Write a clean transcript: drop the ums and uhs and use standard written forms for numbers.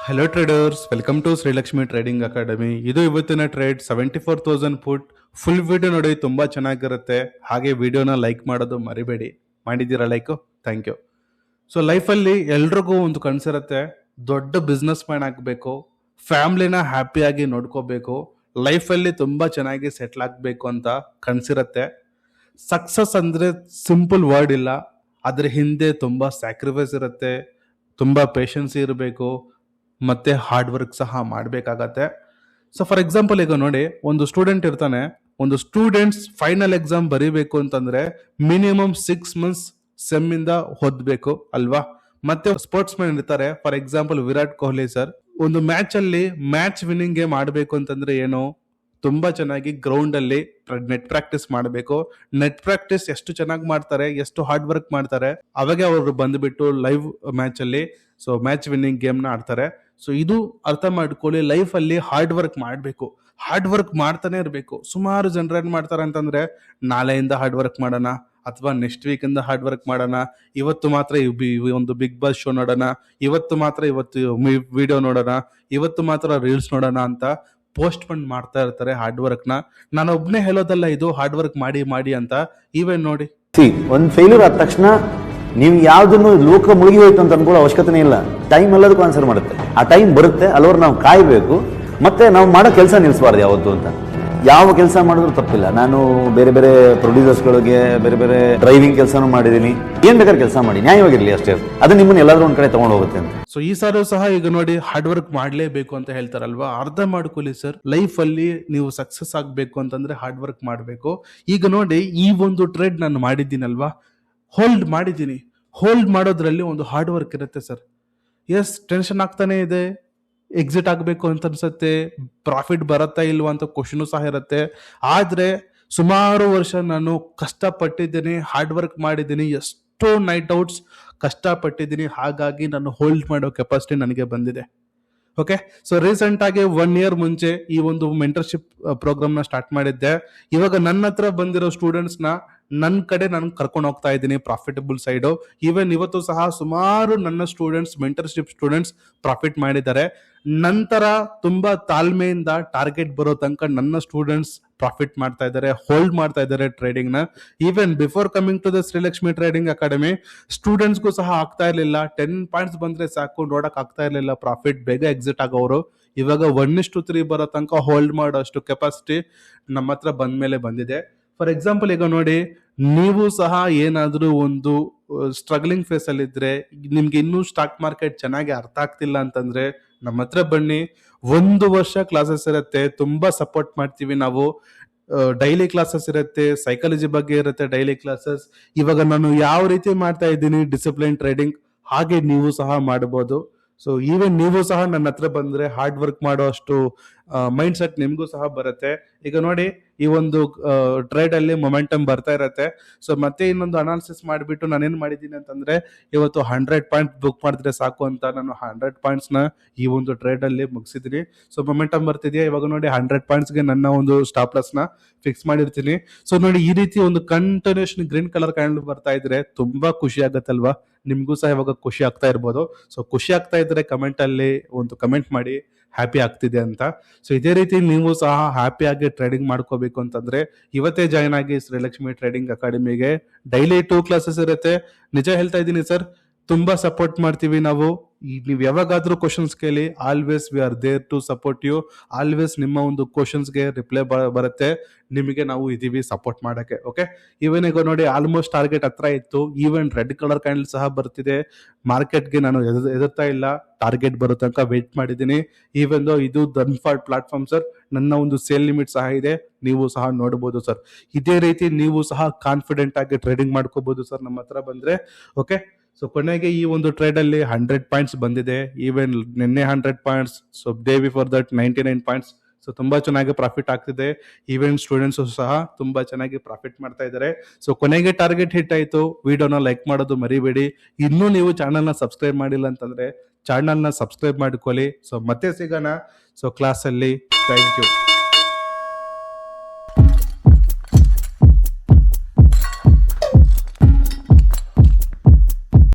Hello traders, welcome to Shrilakshmi trading academy. ಇದು ಇವತ್ತಿನ trade 74,000 ಪುಟ್. Full video ನೋಡಿ, ತುಂಬಾ ಚೆನ್ನಾಗಿರುತ್ತೆ. ಹಾಗೆ ವಿಡಿಯೋನ ಲೈಕ್ ಮಾಡೋದು ಮರಿಬೇಡಿ. ಮಾಡಿದ್ದೀರಾ ಲೈಕ್? Thank you. ಸೊ ಲೈಫಲ್ಲಿ ಎಲ್ರಿಗೂ ಒಂದು ಕನಸಿರುತ್ತೆ, ದೊಡ್ಡ ಬಿಸ್ನೆಸ್ ಮ್ಯಾನ್ ಆಗಬೇಕು, ಫ್ಯಾಮ್ಲಿನ ಹ್ಯಾಪಿಯಾಗಿ ನೋಡ್ಕೋಬೇಕು, ಲೈಫಲ್ಲಿ ತುಂಬಾ ಚೆನ್ನಾಗಿ ಸೆಟ್ಲ್ ಆಗಬೇಕು ಅಂತ ಕನಸಿರುತ್ತೆ. ಸಕ್ಸಸ್ ಅಂದರೆ ಸಿಂಪಲ್ ವರ್ಡ್ ಇಲ್ಲ, ಅದ್ರ ಹಿಂದೆ ತುಂಬ ಸ್ಯಾಕ್ರಿಫೈಸ್ ಇರುತ್ತೆ, ತುಂಬ ಪೇಷನ್ಸ್ ಇರಬೇಕು, ಮತ್ತೆ ಹಾರ್ಡ್ ವರ್ಕ್ ಸಹ ಮಾಡಬೇಕಾಗತ್ತೆ. ಸೊ ಫಾರ್ ಎಕ್ಸಾಂಪಲ್, ಈಗ ನೋಡಿ, ಒಂದು ಸ್ಟೂಡೆಂಟ್ ಇರ್ತಾನೆ. ಒಂದು ಸ್ಟೂಡೆಂಟ್ಸ್ ಫೈನಲ್ ಎಕ್ಸಾಮ್ ಬರೀಬೇಕು ಅಂತಂದ್ರೆ ಮಿನಿಮಮ್ 6 ಮಂತ್ಸ್ ಸೆಮ್ ಇಂದ ಓದ್ಬೇಕು ಅಲ್ವಾ. ಮತ್ತೆ ಸ್ಪೋರ್ಟ್ಸ್ ಮ್ಯಾನ್ ಇರ್ತಾರೆ. For example Virat Kohli sir, ಒಂದು ಮ್ಯಾಚ್ ಅಲ್ಲಿ ಮ್ಯಾಚ್ ವಿನ್ನಿಂಗ್ ಗೇಮ್ ಆಡಬೇಕು ಅಂತಂದ್ರೆ ಏನು, ತುಂಬಾ ಚೆನ್ನಾಗಿ ಗ್ರೌಂಡ್ ಅಲ್ಲಿ ನೆಟ್ ಪ್ರಾಕ್ಟೀಸ್ ಮಾಡಬೇಕು. ನೆಟ್ ಪ್ರಾಕ್ಟೀಸ್ ಎಷ್ಟು ಚೆನ್ನಾಗಿ ಮಾಡ್ತಾರೆ, ಎಷ್ಟು ಹಾರ್ಡ್ ವರ್ಕ್ ಮಾಡ್ತಾರೆ, ಅವಾಗ ಅವರು ಬಂದ್ಬಿಟ್ಟು ಲೈವ್ ಮ್ಯಾಚ್ ಅಲ್ಲಿ ಮ್ಯಾಚ್ ವಿನ್ನಿಂಗ್ ಗೇಮ್ ನ ಆಡ್ತಾರೆ. ಸೊ ಇದು ಅರ್ಥ ಮಾಡ್ಕೊಳ್ಳಿ, ಲೈಫ್ ಅಲ್ಲಿ ಹಾರ್ಡ್ ವರ್ಕ್ ಮಾಡಬೇಕು, ಹಾರ್ಡ್ ವರ್ಕ್ ಮಾಡ್ತಾನೆ ಇರಬೇಕು. ಸುಮಾರು ಜನರು ಏನ್ ಮಾಡ್ತಾರೆ ಅಂತಂದ್ರೆ, ನಾಳೆಯಿಂದ ಹಾರ್ಡ್ ವರ್ಕ್ ಮಾಡೋಣ, ಅಥವಾ ನೆಕ್ಸ್ಟ್ ವೀಕ್ ಇಂದ ಹಾರ್ಡ್ ವರ್ಕ್ ಮಾಡೋಣ, ಇವತ್ತು ಮಾತ್ರ ಒಂದು ಬಿಗ್ ಬಾಸ್ ಶೋ ನೋಡೋಣ, ಇವತ್ತು ವಿಡಿಯೋ ನೋಡೋಣ, ಇವತ್ತು ಮಾತ್ರ ರೀಲ್ಸ್ ನೋಡೋಣ ಅಂತ ಪೋಸ್ಟ್ ಪೋನ್ ಮಾಡ್ತಾ ಇರ್ತಾರೆ ಹಾರ್ಡ್ ವರ್ಕ್ ನ. ನಾನು ಒಬ್ನೇ ಹೇಳೋದಲ್ಲ ಇದು, ಹಾರ್ಡ್ ವರ್ಕ್ ಮಾಡಿ ಮಾಡಿ ಅಂತ. ಈವನ್ ನೋಡಿ, ಒಂದು ಫೇಲ್ಯೂರ್ ಆದ ತಕ್ಷಣ ನೀವು ಯಾವ್ದನ್ನು ಲೋಕ ಮುಳುಗಿ ಹೋಯ್ತು ಅಂತ ಅನ್ಕೊಳ್ಳೋ ಅವಶ್ಯಕತೆ ಇಲ್ಲ. ಟೈಮ್ ಎಲ್ಲದಕ್ಕೂ ಆನ್ಸರ್ ಮಾಡುತ್ತೆ. ಆ ಟೈಮ್ ಬರುತ್ತೆ, ಅಲ್ಲವ್ರು ನಾವು ಕಾಯಬೇಕು. ಮತ್ತೆ ನಾವು ಮಾಡೋ ಕೆಲಸ ನಿಲ್ಲಿಸಬಾರ್ದು ಯಾವತ್ತು ಅಂತ. ಯಾವ ಕೆಲಸ ಮಾಡಿದ್ರು ತಪ್ಪಿಲ್ಲ. ನಾನು ಬೇರೆ ಬೇರೆ ಪ್ರೊಡ್ಯೂಸರ್ಸ್ಗಳಿಗೆ ಬೇರೆ ಬೇರೆ ಡ್ರೈವಿಂಗ್ ಕೆಲಸನೂ ಮಾಡಿದ್ದೀನಿ. ಏನ್ ಬೇಕಾದ್ರೆ ಕೆಲಸ ಮಾಡಿ, ನ್ಯಾಯವಾಗಿರ್ಲಿ ಅಷ್ಟೇ. ಅದು ನಿಮ್ಮನ್ನ ಎಲ್ಲಾದ್ರೂ ಒಂದ್ ಕಡೆ ತಗೊಂಡು ಹೋಗುತ್ತೆ ಅಂತ. ಸೊ ಈ ಸಾರು ಸಹ ಈಗ ನೋಡಿ, ಹಾರ್ಡ್ ವರ್ಕ್ ಮಾಡ್ಲೇಬೇಕು ಅಂತ ಹೇಳ್ತಾರಲ್ವಾ. ಅರ್ಥ ಮಾಡ್ಕೊಳ್ಳಿ ಸರ್, ಲೈಫ್ ಅಲ್ಲಿ ನೀವು ಸಕ್ಸಸ್ ಆಗ್ಬೇಕು ಅಂತಂದ್ರೆ ಹಾರ್ಡ್ ವರ್ಕ್ ಮಾಡಬೇಕು. ಈಗ ನೋಡಿ, ಈ ಒಂದು ಟ್ರೇಡ್ ನಾನು ಮಾಡಿದ್ದೀನಲ್ವಾ, ಹೋಲ್ಡ್ ಮಾಡಿದ್ದೀನಿ. ಹೋಲ್ಡ್ ಮಾಡೋದ್ರಲ್ಲಿ ಒಂದು ಹಾರ್ಡ್ ವರ್ಕ್ ಇರುತ್ತೆ ಸರ್. ಎಸ್, ಟೆನ್ಷನ್ ಆಗ್ತಾನೆ ಇದೆ, ಎಕ್ಸಿಟ್ ಆಗಬೇಕು ಅಂತ ಅನ್ಸುತ್ತೆ, ಪ್ರಾಫಿಟ್ ಬರುತ್ತಾ ಇಲ್ವಾ ಅಂತ ಕ್ವಶನು ಸಹ ಇರುತ್ತೆ. ಆದ್ರೆ ಸುಮಾರು ವರ್ಷ ನಾನು ಕಷ್ಟಪಟ್ಟಿದ್ದೀನಿ, ಹಾರ್ಡ್ ವರ್ಕ್ ಮಾಡಿದ್ದೀನಿ, ಎಷ್ಟೋ ನೈಟ್ ಔಟ್ಸ್ ಕಷ್ಟಪಟ್ಟಿದ್ದೀನಿ. ಹಾಗಾಗಿ ನಾನು ಹೋಲ್ಡ್ ಮಾಡೋ ಕೆಪಾಸಿಟಿ ನನಗೆ ಬಂದಿದೆ. ಓಕೆ, ಸೊ ರೀಸೆಂಟ್ ಆಗಿ 1 ಇಯರ್ ಮುಂಚೆ ಈ ಒಂದು ಮೆಂಟರ್ಶಿಪ್ ಪ್ರೋಗ್ರಾಮ್ ನ ಸ್ಟಾರ್ಟ್ ಮಾಡಿದ್ದೆ. ಇವಾಗ ನನ್ನ ಹತ್ರ ಬಂದಿರೋ ಸ್ಟೂಡೆಂಟ್ಸ್ ನ ನನ್ನ ಕಡೆ ನಾನು ಕರ್ಕೊಂಡು ಹೋಗ್ತಾ ಇದ್ದೀನಿ ಪ್ರಾಫಿಟಬಲ್ ಸೈಡ್. ಈವನ್ ಇವತ್ತು ಸಹ ಸುಮಾರು ನನ್ನ ಸ್ಟೂಡೆಂಟ್ಸ್, ಮೆಂಟರ್ಶಿಪ್ ಸ್ಟೂಡೆಂಟ್ಸ್ ಪ್ರಾಫಿಟ್ ಮಾಡಿದ್ದಾರೆ. ನಂತರ ತುಂಬಾ ತಾಳ್ಮೆಯಿಂದ ಟಾರ್ಗೆಟ್ ಬರೋ ತನಕ ನನ್ನ ಸ್ಟೂಡೆಂಟ್ಸ್ ಪ್ರಾಫಿಟ್ ಮಾಡ್ತಾ ಇದ್ದಾರೆ, ಹೋಲ್ಡ್ ಮಾಡ್ತಾ ಇದ್ದಾರೆ ಟ್ರೇಡಿಂಗ್ ನ. Even before coming to the Srilakshmi trading academy, ಸ್ಟೂಡೆಂಟ್ಸ್ಗೂ ಸಹ ಆಗ್ತಾ ಇರ್ಲಿಲ್ಲ. 10 ಪಾಯಿಂಟ್ಸ್ ಬಂದ್ರೆ ಸಾಕು, ನೋಡಕ್ ಆಗ್ತಾ ಇರ್ಲಿಲ್ಲ ಪ್ರಾಫಿಟ್, ಬೇಗ ಎಕ್ಸಿಟ್ ಆಗೋರು. ಇವಾಗ 1:3 ಬರೋ ತನಕ ಹೋಲ್ಡ್ ಮಾಡೋ ಅಷ್ಟು ಕೆಪಾಸಿಟಿ ನಮ್ಮ ಹತ್ರ ಬಂದ್ಮೇಲೆ ಬಂದಿದೆ. ಫಾರ್ ಎಕ್ಸಾಂಪಲ್, ಈಗ ನೋಡಿ, ನೀವು ಸಹ ಏನಾದ್ರೂ ಒಂದು ಸ್ಟ್ರಗ್ಲಿಂಗ್ ಫೇಸ್ ಅಲ್ಲಿ ಇದ್ರೆ, ನಿಮ್ಗೆ ಇನ್ನೂ ಸ್ಟಾಕ್ ಮಾರ್ಕೆಟ್ ಚೆನ್ನಾಗಿ ಅರ್ಥ ಆಗ್ತಿಲ್ಲ ಅಂತಂದ್ರೆ ನಮ್ಮ ಹತ್ರ ಬನ್ನಿ. 1 ವರ್ಷ ಕ್ಲಾಸಸ್ ಇರುತ್ತೆ, ತುಂಬಾ ಸಪೋರ್ಟ್ ಮಾಡ್ತೀವಿ ನಾವು. ಡೈಲಿ ಕ್ಲಾಸಸ್ ಇರುತ್ತೆ, ಸೈಕಾಲಜಿ ಬಗ್ಗೆ ಇರುತ್ತೆ ಡೈಲಿ ಕ್ಲಾಸಸ್. ಇವಾಗ ನಾನು ಯಾವ ರೀತಿ ಮಾಡ್ತಾ ಇದ್ದೀನಿ ಡಿಸಿಪ್ಲಿನ್ ಟ್ರೇಡಿಂಗ್, ಹಾಗೆ ನೀವು ಸಹ ಮಾಡಬಹುದು. ಸೊ ಈವನ್ ನೀವು ಸಹ ನನ್ನ ಹತ್ರ ಬಂದ್ರೆ ಹಾರ್ಡ್ ವರ್ಕ್ ಮಾಡೋ ಅಷ್ಟು ಮೈಂಡ್ ಸೆಟ್ ನಿಮ್ಗೂ ಸಹ ಬರುತ್ತೆ. ಈಗ ನೋಡಿ, ಈ ಒಂದು ಟ್ರೇಡ್ ಅಲ್ಲಿ ಮೊಮೆಂಟಮ್ ಬರ್ತಾ ಇರತ್ತೆ. ಸೊ ಮತ್ತೆ ಇನ್ನೊಂದು ಅನಾಲಿಸಿಸ್ ಮಾಡಿಬಿಟ್ಟು ನಾನೇನ್ ಮಾಡಿದ್ದೀನಿ ಅಂತಂದ್ರೆ, ಇವತ್ತು 100 ಪಾಯಿಂಟ್ ಬುಕ್ ಮಾಡಿದ್ರೆ ಸಾಕು ಅಂತ ನಾನು 100 ಪಾಯಿಂಟ್ಸ್ ನ ಈ ಒಂದು ಟ್ರೇಡ್ ಅಲ್ಲಿ ಮುಗಿಸಿದೀನಿ. ಸೊ ಮೊಮೆಂಟಮ್ ಬರ್ತಿದೆಯಾ, ಇವಾಗ ನೋಡಿ 100 ಪಾಯಿಂಟ್ಸ್ ಗೆ ನನ್ನ ಒಂದು ಸ್ಟಾಪ್ ಲಾಸ್ ನ ಫಿಕ್ಸ್ ಮಾಡಿರ್ತೀನಿ. ಸೊ ನೋಡಿ, ಈ ರೀತಿ ಒಂದು ಕಂಟಿನ್ಯೂಷನ್ ಗ್ರೀನ್ ಕಲರ್ ಕ್ಯಾಂಡಲ್ ಬರ್ತಾ ಇದ್ರೆ ತುಂಬಾ ಖುಷಿ ಆಗತ್ತಲ್ವಾ. ನಿಮ್ಗೂ ಸಹ ಇವಾಗ ಖುಷಿ ಆಗ್ತಾ ಇರ್ಬೋದು. ಸೊ ಖುಷಿ ಆಗ್ತಾ ಇದ್ರೆ ಕಮೆಂಟ್ ಅಲ್ಲಿ ಒಂದು ಕಮೆಂಟ್ ಮಾಡಿ, ಹ್ಯಾಪಿ ಆಗ್ತಿದೆ ಅಂತ. ಸೊ ಇದೇ ರೀತಿ ನೀವು ಸಹ ಹ್ಯಾಪಿ ಆಗಿ ಟ್ರೇಡಿಂಗ್ ಮಾಡ್ಕೋಬೇಕು ಅಂತಂದ್ರೆ ಇವತ್ತೇ ಜಾಯ್ನ್ ಆಗಿ ಶ್ರೀಲಕ್ಷ್ಮಿ ಟ್ರೇಡಿಂಗ್ ಅಕಾಡೆಮಿಗೆ. ಡೈಲಿ 2 ಕ್ಲಾಸಸ್ ಇರುತ್ತೆ. ನಿಜ ಹೇಳ್ತಾ ಇದ್ದೀನಿ ಸರ್, ತುಂಬಾ ಸಪೋರ್ಟ್ ಮಾಡ್ತೀವಿ ನಾವು. ನೀವು ಯಾವಾಗಾದ್ರೂ ಕ್ವಶನ್ಸ್ ಕೇಳಿ, always we are there to support you. Always ನಿಮ್ಮ ಒಂದು ಕ್ವಶನ್ಸ್ಗೆ ರಿಪ್ಲೈ ಬರುತ್ತೆ. ನಿಮಗೆ ನಾವು ಇದೀವಿ ಸಪೋರ್ಟ್ ಮಾಡಕ್ಕೆ. ಓಕೆ, ಈವನ್ ಈಗ ನೋಡಿ, ಆಲ್ಮೋಸ್ಟ್ ಟಾರ್ಗೆಟ್ ಹತ್ರ ಇತ್ತು. ಈವನ್ ರೆಡ್ ಕಲರ್ ಕ್ಯಾಂಡಲ್ ಸಹ ಬರ್ತಿದೆ. ಮಾರ್ಕೆಟ್ಗೆ ನಾನು ಎದುರ್ತಾ ಇಲ್ಲ, ಟಾರ್ಗೆಟ್ ಬರೋ ತನಕ ವೇಟ್ ಮಾಡಿದ್ದೀನಿ. ಈವನ್ ಇದು ಧನ್ಫಾರ್ಡ್ ಪ್ಲಾಟ್ಫಾರ್ಮ್ ಸರ್, ನನ್ನ ಒಂದು ಸೇಲ್ ಲಿಮಿಟ್ ಸಹ ಇದೆ, ನೀವು ಸಹ ನೋಡಬಹುದು ಸರ್. ಇದೇ ರೀತಿ ನೀವು ಸಹ ಕಾನ್ಫಿಡೆಂಟ್ ಆಗಿ ಟ್ರೇಡಿಂಗ್ ಮಾಡ್ಕೋಬಹುದು ಸರ್ ನಮ್ಮ ಹತ್ರ ಬಂದ್ರೆ. ಓಕೆ, ಸೊ ಕೊನೆಗೆ ಈ ಒಂದು ಟ್ರೇಡ್ ಅಲ್ಲಿ 100 ಪಾಯಿಂಟ್ಸ್ ಬಂದಿದೆ. ಈವನ್ ನಿನ್ನೆ 100 points, so day before that 99 points. So ತುಂಬಾ ಚೆನ್ನಾಗಿ ಪ್ರಾಫಿಟ್ ಆಗ್ತಿದೆ. ಈವನ್ ಸ್ಟೂಡೆಂಟ್ಸ್ ಸಹ ತುಂಬಾ ಚೆನ್ನಾಗಿ ಪ್ರಾಫಿಟ್ ಮಾಡ್ತಾ ಇದ್ದಾರೆ. ಸೊ ಕೊನೆಗೆ ಟಾರ್ಗೆಟ್ ಹಿಟ್ ಆಯ್ತು. ವಿಡಿಯೋನ ಲೈಕ್ ಮಾಡೋದು ಮರಿಬೇಡಿ. ಇನ್ನೂ ನೀವು ಚಾನಲ್ ನ ಸಬ್ಸ್ಕ್ರೈಬ್ ಮಾಡಿಲ್ಲ ಅಂತಂದ್ರೆ ಚಾನಲ್ ನ ಸಬ್ಸ್ಕ್ರೈಬ್ ಮಾಡ್ಕೊಳ್ಳಿ. ಸೊ ಮತ್ತೆ ಸಿಗೋಣ ಸೊ ಕ್ಲಾಸ್ ಅಲ್ಲಿ. Thank you.